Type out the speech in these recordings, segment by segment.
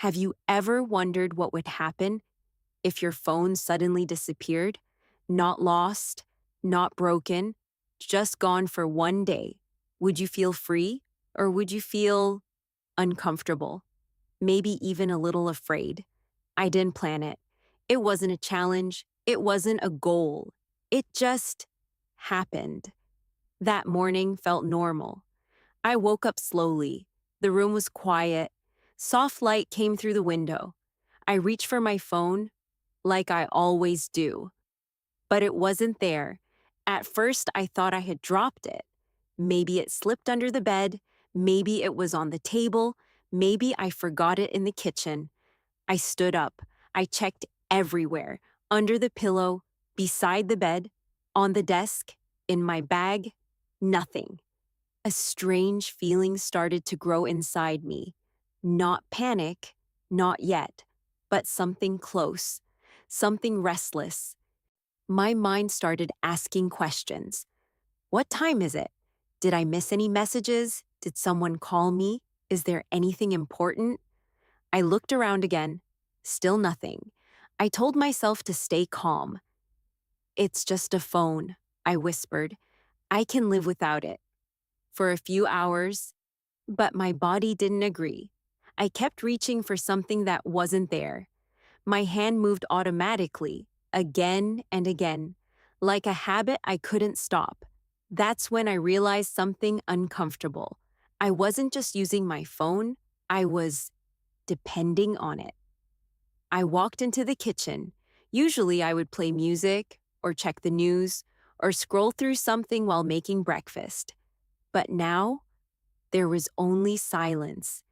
Have you ever wondered what would happen if your phone suddenly disappeared? Not lost, not broken, just gone for one day. Would you feel free or would you feel uncomfortable? Maybe even a little afraid? I didn't plan it. It wasn't a challenge. It wasn't a goal. It just happened. That morning felt normal. I woke up slowly. The room was quiet. Soft light came through the window. I reached for my phone, like I always do, but it wasn't there. At first, I thought I had dropped it. Maybe it slipped under the bed. Maybe it was on the table. Maybe I forgot it in the kitchen. I stood up. I checked everywhere, under the pillow, beside the bed, on the desk, in my bag. Nothing. A strange feeling started to grow inside me. Not panic, not yet, but something close, something restless. My mind started asking questions. What time is it? Did I miss any messages? Did someone call me? Is there anything important? I looked around again. Still nothing. I told myself to stay calm. It's just a phone, I whispered. I can live without it. For a few hours, but my body didn't agree. I kept reaching for something that wasn't there. My hand moved automatically, again and again, like a habit I couldn't stop. That's when I realized something uncomfortable. I wasn't just using my phone, I was depending on it. I walked into the kitchen. Usually I would play music, or check the news, or scroll through something while making breakfast. But now, there was only silence.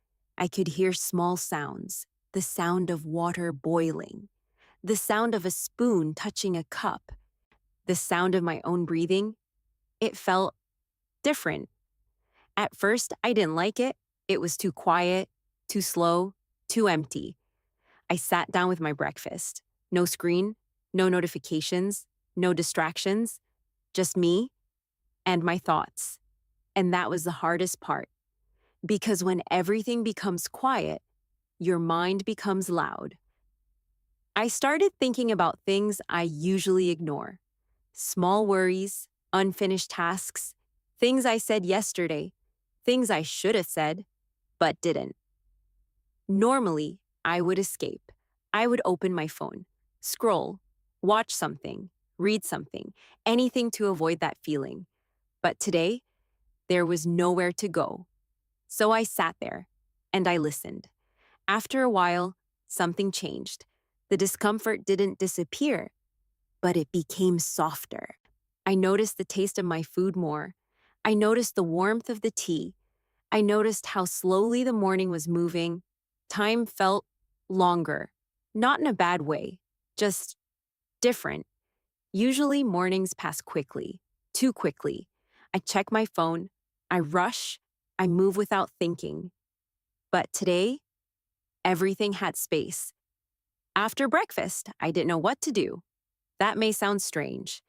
I could hear small sounds, the sound of water boiling, the sound of a spoon touching a cup, the sound of my own breathing. It felt different. At first, I didn't like it. It was too quiet, too slow, too empty. I sat down with my breakfast. No screen, no notifications, no distractions, just me and my thoughts. And that was the hardest part. Because when everything becomes quiet, your mind becomes loud. I started thinking about things I usually ignore. Small worries, unfinished tasks, things I said yesterday, things I should have said, but didn't. Normally, I would escape. I would open my phone, scroll, watch something, read something, anything to avoid that feeling. But today, there was nowhere to go. So I sat there, and I listened. After a while, something changed. The discomfort didn't disappear, but it became softer. I noticed the taste of my food more. I noticed the warmth of the tea. I noticed how slowly the morning was moving. Time felt longer, not in a bad way, just different. Usually mornings pass quickly, too quickly. I check my phone, I rush, I move without thinking. But today, everything had space. After breakfast, I didn't know what to do. That may sound strange,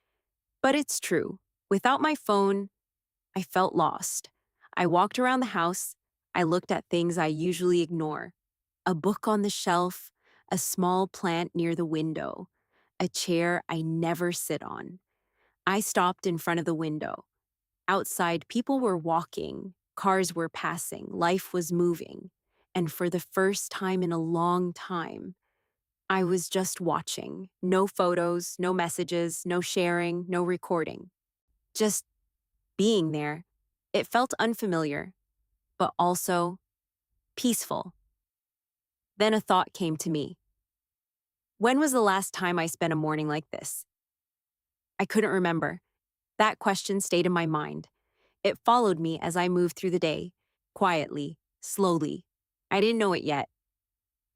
but it's true. Without my phone, I felt lost. I walked around the house. I looked at things I usually ignore. A book on the shelf, a small plant near the window, a chair I never sit on. I stopped in front of the window. Outside, people were walking, cars were passing, life was moving. And for the first time in a long time, I was just watching. No photos, no messages, no sharing, no recording. Just being there. It felt unfamiliar, but also peaceful. Then a thought came to me. When was the last time I spent a morning like this? I couldn't remember. That question stayed in my mind. It followed me as I moved through the day, quietly, slowly. I didn't know it yet,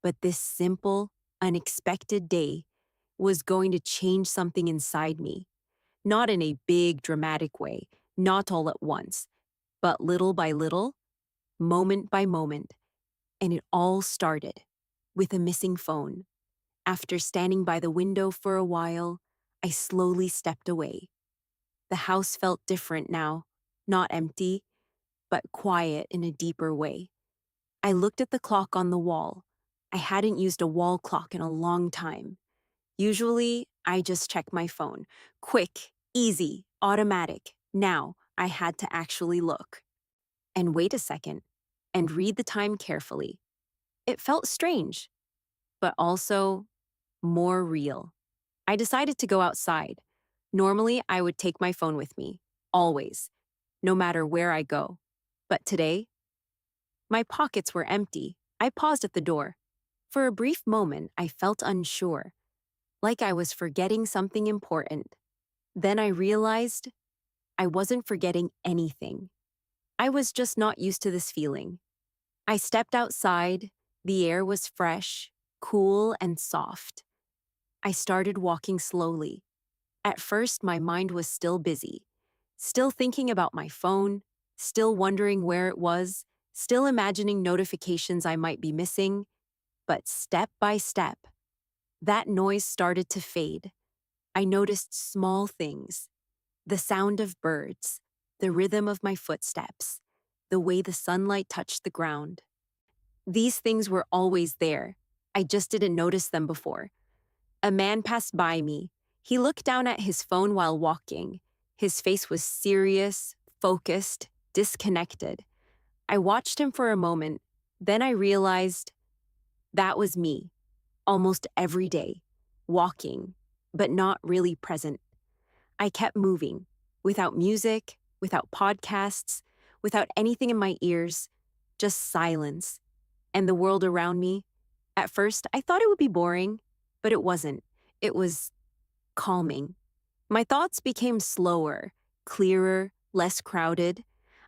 but this simple, unexpected day was going to change something inside me. Not in a big, dramatic way, not all at once, but little by little, moment by moment. And it all started with a missing phone. After standing by the window for a while, I slowly stepped away. The house felt different now, not empty, but quiet in a deeper way. I looked at the clock on the wall. I hadn't used a wall clock in a long time. Usually, I just check my phone. Quick, easy, automatic. Now, I had to actually look. And wait a second. And read the time carefully. It felt strange, but also more real. I decided to go outside. Normally, I would take my phone with me. Always. No matter where I go. But today, my pockets were empty. I paused at the door. For a brief moment, I felt unsure, like I was forgetting something important. Then I realized I wasn't forgetting anything. I was just not used to this feeling. I stepped outside. The air was fresh, cool, and soft. I started walking slowly. At first, my mind was still busy, still thinking about my phone, still wondering where it was, still imagining notifications I might be missing. But step by step, that noise started to fade. I noticed small things: the sound of birds, the rhythm of my footsteps, the way the sunlight touched the ground. These things were always there. I just didn't notice them before. A man passed by me. He looked down at his phone while walking. His face was serious, focused, disconnected. I watched him for a moment. Then I realized that was me, almost every day, walking, but not really present. I kept moving, without music, without podcasts, without anything in my ears, just silence. And the world around me, at first, I thought it would be boring, but it wasn't. It was calming. My thoughts became slower, clearer, less crowded.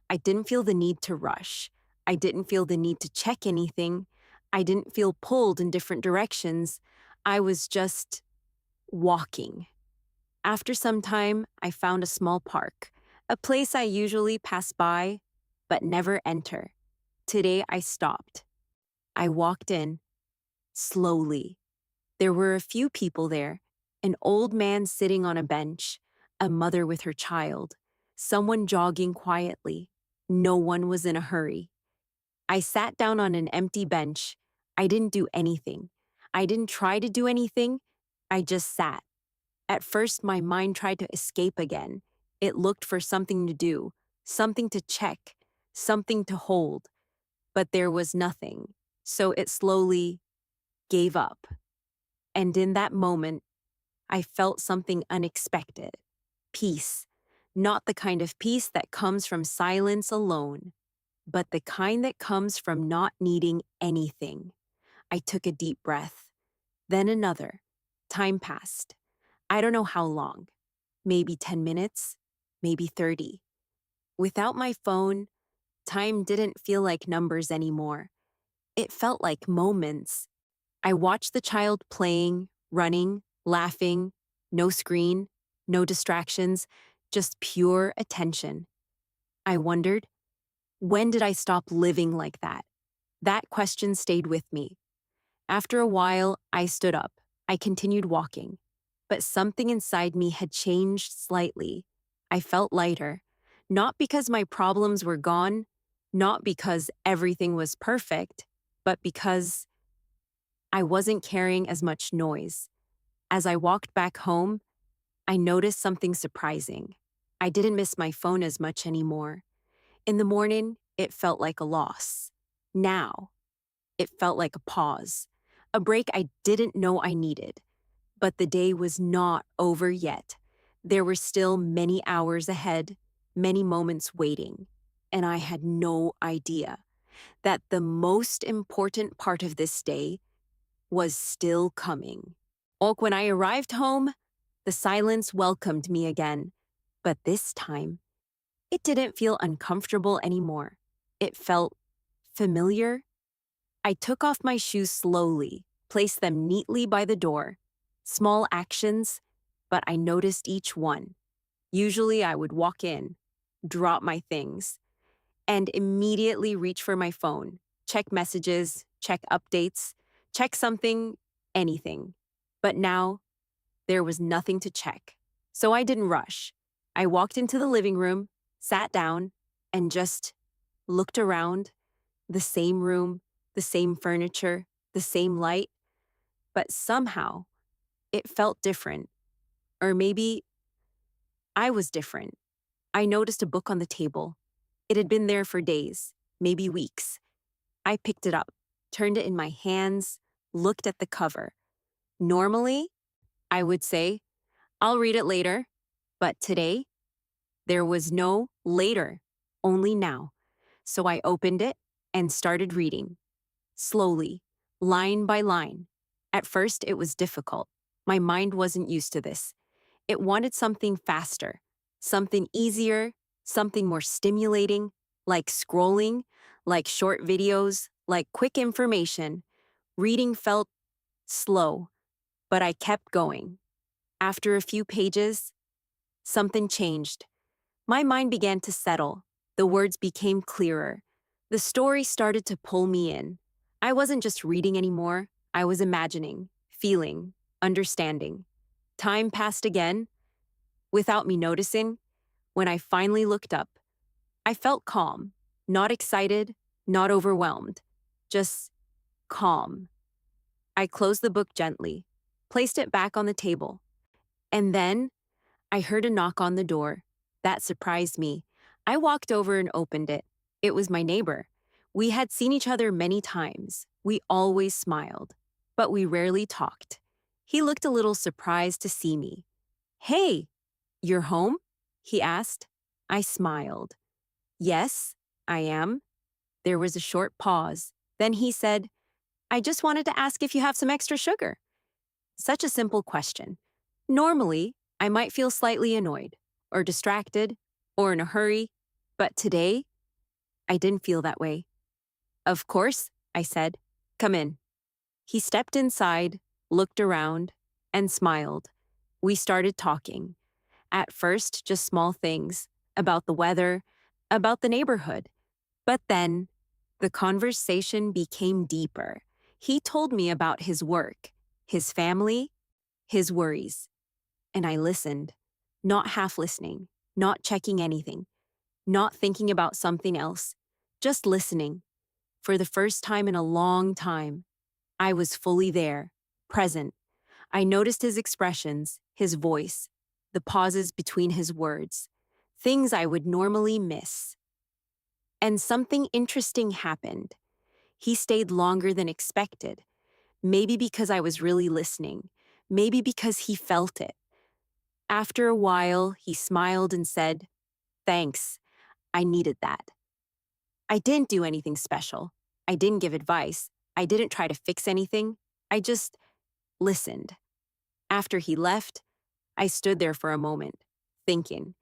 I didn't feel the need to rush. I didn't feel the need to check anything. I didn't feel pulled in different directions. I was just walking. After some time, I found a small park, a place I usually pass by, but never enter. Today, I stopped. I walked in, slowly. There were a few people there: an old man sitting on a bench, a mother with her child, someone jogging quietly. No one was in a hurry. I sat down on an empty bench. I didn't do anything. I didn't try to do anything. I just sat. At first, my mind tried to escape again. It looked for something to do, something to check, something to hold. But there was nothing. So it slowly gave up. And in that moment, I felt something unexpected: peace. Not the kind of peace that comes from silence alone, but the kind that comes from not needing anything. I took a deep breath, then another. Time passed. I don't know how long. Maybe 10 minutes, maybe 30. Without my phone, time didn't feel like numbers anymore. It felt like moments. I watched the child playing, running, laughing. No screen, no distractions, just pure attention. I wondered, when did I stop living like that? That question stayed with me. After a while, I stood up. I continued walking. But something inside me had changed slightly. I felt lighter. Not because my problems were gone, not because everything was perfect, but because I wasn't carrying as much noise. As I walked back home, I noticed something surprising. I didn't miss my phone as much anymore. In the morning, it felt like a loss. Now, it felt like a pause, a break I didn't know I needed. But the day was not over yet. There were still many hours ahead, many moments waiting. And I had no idea that the most important part of this day was still coming. When I arrived home, the silence welcomed me again. But this time, it didn't feel uncomfortable anymore. It felt familiar. I took off my shoes slowly, placed them neatly by the door. Small actions, but I noticed each one. Usually I would walk in, drop my things, and immediately reach for my phone, check messages, check updates, check something, anything. But now, there was nothing to check. So I didn't rush. I walked into the living room, sat down, and just looked around. The same room, the same furniture, the same light, but somehow it felt different. Or maybe I was different. I noticed a book on the table. It had been there for days, maybe weeks. I picked it up, turned it in my hands, looked at the cover. Normally, I would say, I'll read it later. But today, there was no later, only now. So I opened it and started reading, slowly, line by line. At first, it was difficult. My mind wasn't used to this. It wanted something faster, something easier, something more stimulating, like scrolling, like short videos, like quick information. Reading felt slow, but I kept going. After a few pages, something changed. My mind began to settle. The words became clearer. The story started to pull me in. I wasn't just reading anymore. I was imagining, feeling, understanding. Time passed again, without me noticing. When I finally looked up, I felt calm, not excited, not overwhelmed, just calm. I closed the book gently, placed it back on the table, and then I heard a knock on the door. That surprised me. I walked over and opened it. It was my neighbor. We had seen each other many times. We always smiled, but we rarely talked. He looked a little surprised to see me. "Hey, you're home?" he asked. I smiled. "Yes, I am." There was a short pause. Then he said, "I just wanted to ask if you have some extra sugar." Such a simple question. Normally, I might feel slightly annoyed, or distracted, or in a hurry, but today, I didn't feel that way. "Of course," I said. "Come in." He stepped inside, looked around, and smiled. We started talking. At first, just small things, about the weather, about the neighborhood. But then, the conversation became deeper. He told me about his work, his family, his worries. And I listened, not half listening, not checking anything, not thinking about something else, just listening. For the first time in a long time, I was fully there, present. I noticed his expressions, his voice, the pauses between his words, things I would normally miss. And something interesting happened. He stayed longer than expected. Maybe because I was really listening. Maybe because he felt it. After a while, he smiled and said, "Thanks, I needed that." I didn't do anything special. I didn't give advice. I didn't try to fix anything. I just listened. After he left, I stood there for a moment, thinking,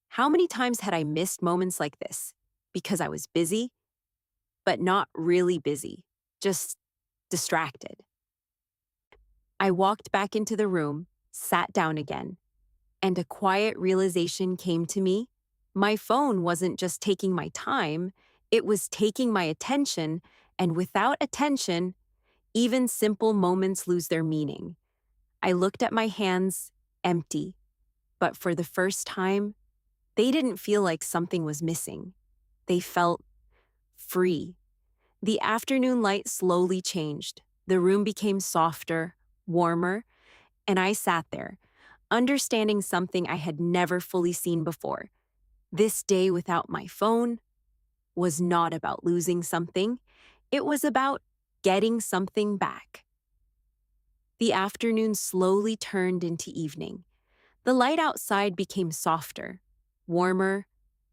how many times had I missed moments like this? Because I was busy, but not really busy, just distracted. I walked back into the room, sat down again, and a quiet realization came to me. My phone wasn't just taking my time, it was taking my attention, and without attention, even simple moments lose their meaning. I looked at my hands, empty, but for the first time, they didn't feel like something was missing. They felt free. The afternoon light slowly changed. The room became softer, warmer, and I sat there, understanding something I had never fully seen before. This day without my phone was not about losing something. It was about getting something back. The afternoon slowly turned into evening. The light outside became softer, warmer,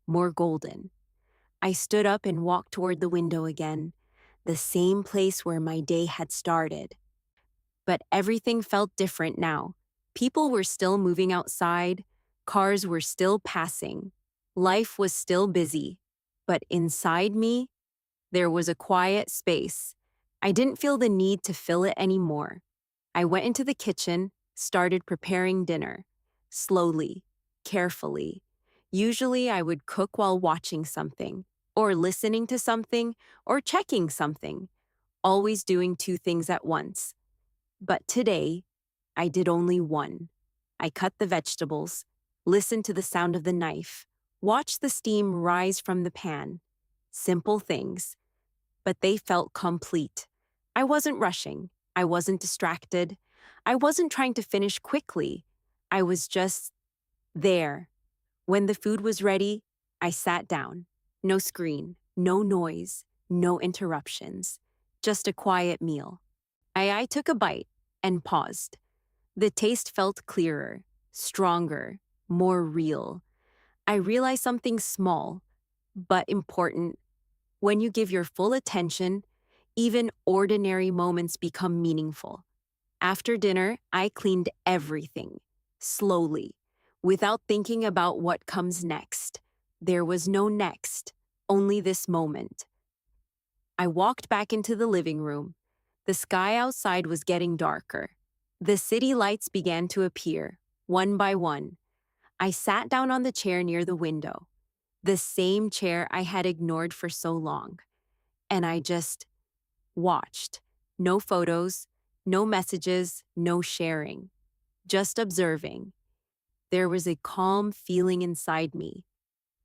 more golden. I stood up and walked toward the window again, the same place where my day had started. But everything felt different now. People were still moving outside, cars were still passing, life was still busy. But inside me, there was a quiet space. I didn't feel the need to fill it anymore. I went into the kitchen, started preparing dinner. Slowly, carefully. Usually I would cook while watching something, or listening to something, or checking something, always doing two things at once. But today, I did only one. I cut the vegetables, listened to the sound of the knife, watched the steam rise from the pan. Simple things, but they felt complete. I wasn't rushing. I wasn't distracted. I wasn't trying to finish quickly. I was just there. When the food was ready, I sat down. No screen, no noise, no interruptions. Just a quiet meal. I took a bite and paused. The taste felt clearer, stronger, more real. I realized something small, but important. When you give your full attention, even ordinary moments become meaningful. After dinner, I cleaned everything, slowly, without thinking about what comes next. There was no next, only this moment. I walked back into the living room. The sky outside was getting darker. The city lights began to appear, one by one. I sat down on the chair near the window, the same chair I had ignored for so long, and I just watched. No photos, no messages, no sharing, just observing. There was a calm feeling inside me,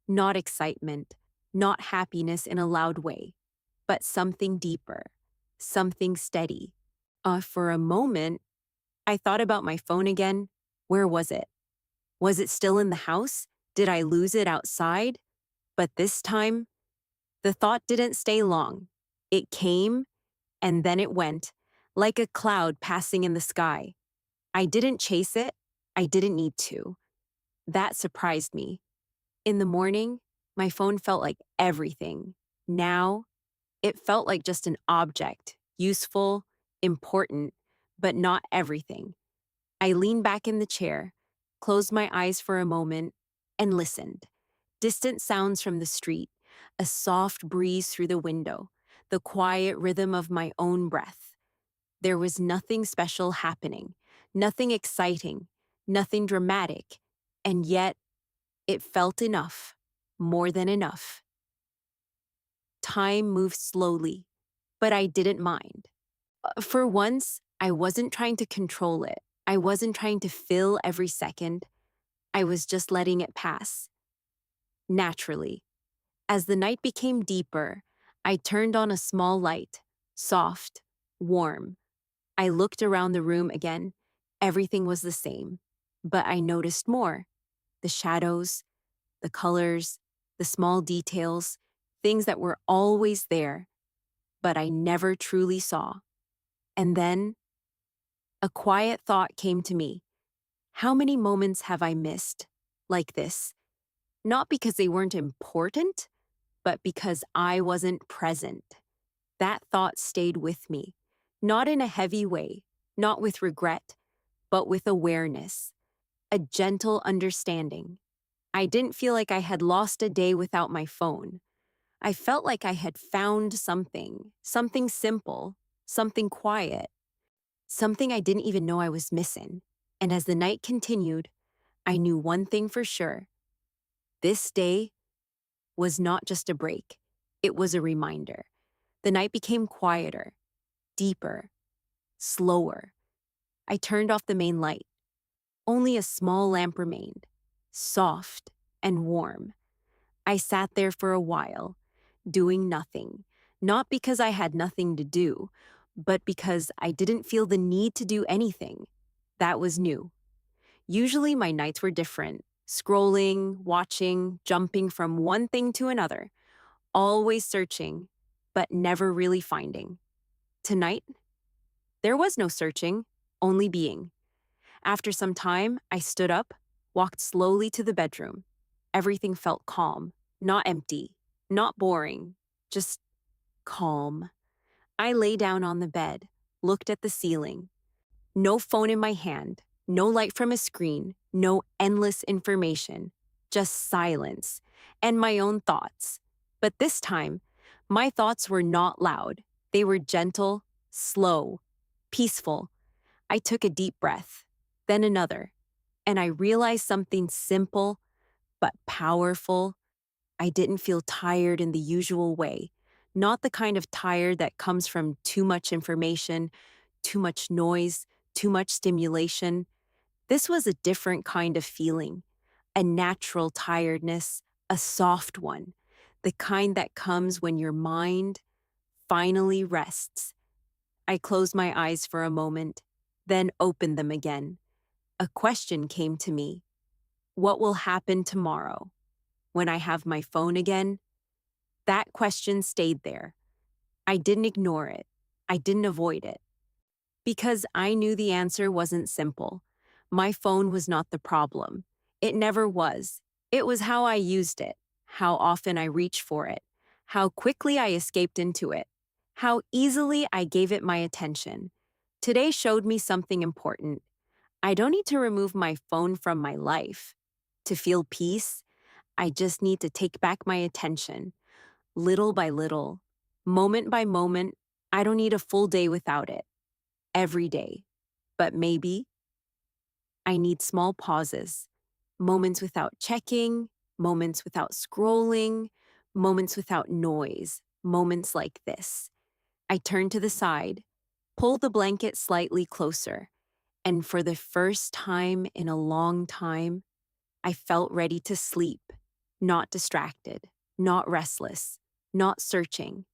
not excitement, not happiness in a loud way, but something deeper, something steady. For a moment, I thought about my phone again. Where was it? Was it still in the house? Did I lose it outside? But this time, the thought didn't stay long. It came and then it went, like a cloud passing in the sky. I didn't chase it. I didn't need to. That surprised me. In the morning, my phone felt like everything. Now, it felt like just an object, useful, important, but not everything. I leaned back in the chair, closed my eyes for a moment, and listened. Distant sounds from the street, a soft breeze through the window, the quiet rhythm of my own breath. There was nothing special happening, nothing exciting, nothing dramatic, and yet it felt enough, more than enough. Time moved slowly, but I didn't mind. For once, I wasn't trying to control it. I wasn't trying to fill every second. I was just letting it pass, naturally. As the night became deeper, I turned on a small light, soft, warm. I looked around the room again. Everything was the same, but I noticed more. The shadows, the colors, the small details, things that were always there, but I never truly saw. And then, a quiet thought came to me. How many moments have I missed like this? Not because they weren't important, but because I wasn't present. That thought stayed with me, not in a heavy way, not with regret, but with awareness, a gentle understanding. I didn't feel like I had lost a day without my phone. I felt like I had found something simple, something quiet, something I didn't even know I was missing. And as the night continued, I knew one thing for sure. This day was not just a break, it was a reminder. The night became quieter, deeper, slower. I turned off the main light. Only a small lamp remained, soft and warm. I sat there for a while, doing nothing, not because I had nothing to do, but because I didn't feel the need to do anything. That was new. Usually my nights were different, scrolling, watching, jumping from one thing to another, always searching, but never really finding. Tonight, there was no searching, only being. After some time, I stood up, walked slowly to the bedroom. Everything felt calm, not empty, not boring, just calm. I lay down on the bed, looked at the ceiling. No phone in my hand, no light from a screen, no endless information, just silence and my own thoughts. But this time, my thoughts were not loud. They were gentle, slow, peaceful. I took a deep breath, then another, and I realized something simple but powerful. I didn't feel tired in the usual way, not the kind of tired that comes from too much information, too much noise, too much stimulation. This was a different kind of feeling, a natural tiredness, a soft one, the kind that comes when your mind finally rests. I closed my eyes for a moment, then opened them again. A question came to me. What will happen tomorrow? When I have my phone again? That question stayed there. I didn't ignore it. I didn't avoid it. Because I knew the answer wasn't simple. My phone was not the problem. It never was. It was how I used it, how often I reached for it, how quickly I escaped into it, how easily I gave it my attention. Today showed me something important. I don't need to remove my phone from my life. To feel peace, I just need to take back my attention, little by little, moment by moment. I don't need a full day without it, every day. But maybe I need small pauses, moments without checking, moments without scrolling, moments without noise, moments like this. I turn to the side, pull the blanket slightly closer, and for the first time in a long time, I felt ready to sleep, not distracted, not restless, not searching,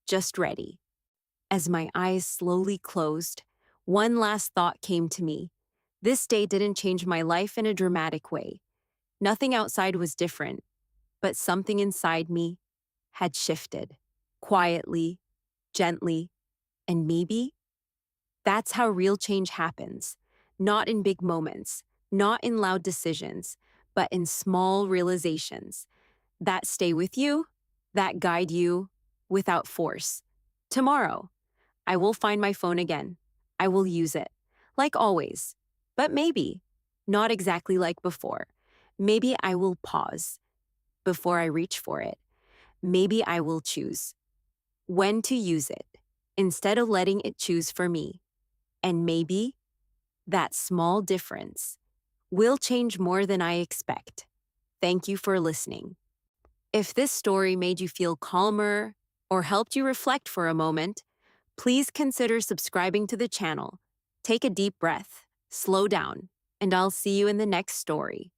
just ready. As my eyes slowly closed, one last thought came to me. This day didn't change my life in a dramatic way. Nothing outside was different, but something inside me had shifted, quietly, gently, and maybe that's how real change happens. Not in big moments, not in loud decisions, but in small realizations that stay with you, that guide you without force. Tomorrow, I will find my phone again. I will use it, like always. But maybe, not exactly like before. Maybe I will pause before I reach for it. Maybe I will choose when to use it instead of letting it choose for me. And maybe that small difference will change more than I expect. Thank you for listening. If this story made you feel calmer or helped you reflect for a moment, please consider subscribing to the channel. Take a deep breath, slow down, and I'll see you in the next story.